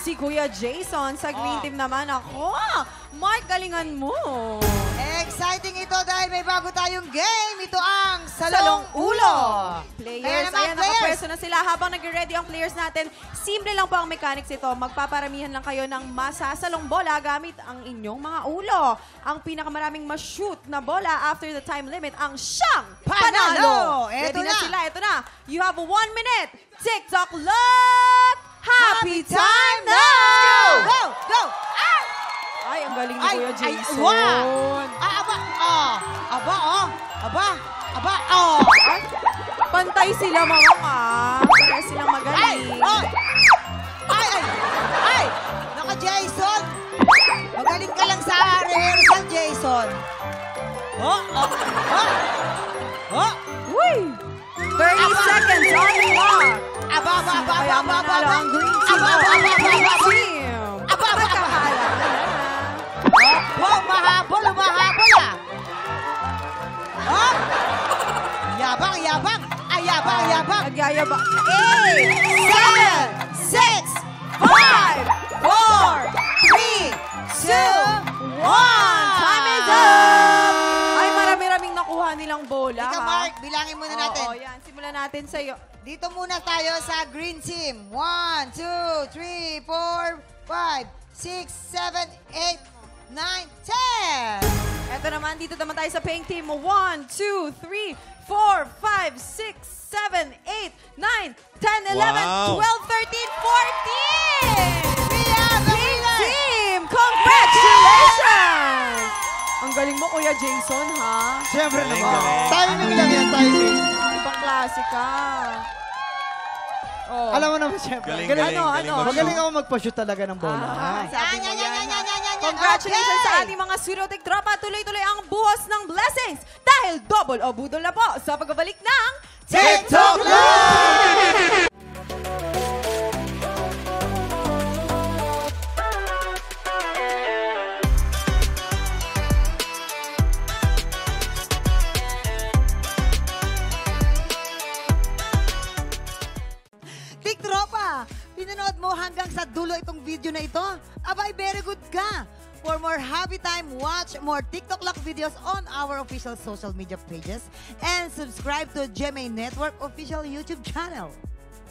si Kuya Jason. Sa green team naman ako. Mark, galingan mo. Exciting ito dahil may bago tayong game. Ito ang Salong Ulo. Players, ayan, nakapwesto na sila. Habang nag-ready ang players natin, simple lang po ang mechanics ito. Magpaparamihan lang kayo ng masasalong bola gamit ang inyong mga ulo. Ang pinakamaraming ma-shoot na bola after the time limit ang siyang panalo. Ready na sila. Ito na. You have 1 minute. TikTok clock. Happy time now! Go! Go! Ay, ang galing ni Kuya Jason. Ay, pantay sila mga Para silang magaling. Naka, Jason! Magaling ka lang sa rehearsal, Jason. Uy! 30 seconds on the clock. Kaya manalo ang green team. Magkahala na. Mahabol Yabang. Nagyayabang. 8, 7, 6, 5, 4, 3, 2, 1. Time is up! Ay, marami-raming nakuha nilang bola. Ika, Mark, bilangin muna natin. Oo, yan. Simulan natin sa'yo. Dito muna tayo sa green team. 1, 2, 3, 4, 5, 6, 7, 8, 9, 10. Eto naman, dito naman tayo sa pink team. 1, 2, 3, 4, 5, 6, 7, 8, 9, 10, 11, 12, 13, 14! Pink team! Congratulations! Ang galing mo, Kuya Jason, ha? Siyempre naman. Timing lang yan, timing. Ibang klase ka. Oh. Alam mo naman, siyempre. Galing. Magaling ako magpa-shoot talaga ng bola. Sabi mo yan. Congratulations sa ating mga Surotic tropa. Tuloy-tuloy ang buhos ng blessings dahil double o budol na po sa pagbabalik ng TikTok Live! Tiktropa, pinanood mo hanggang sa dulo itong video na ito? Abay, very good ka! For more happy time, watch more TikTok Lock videos on our official social media pages and subscribe to GMA Network official YouTube channel.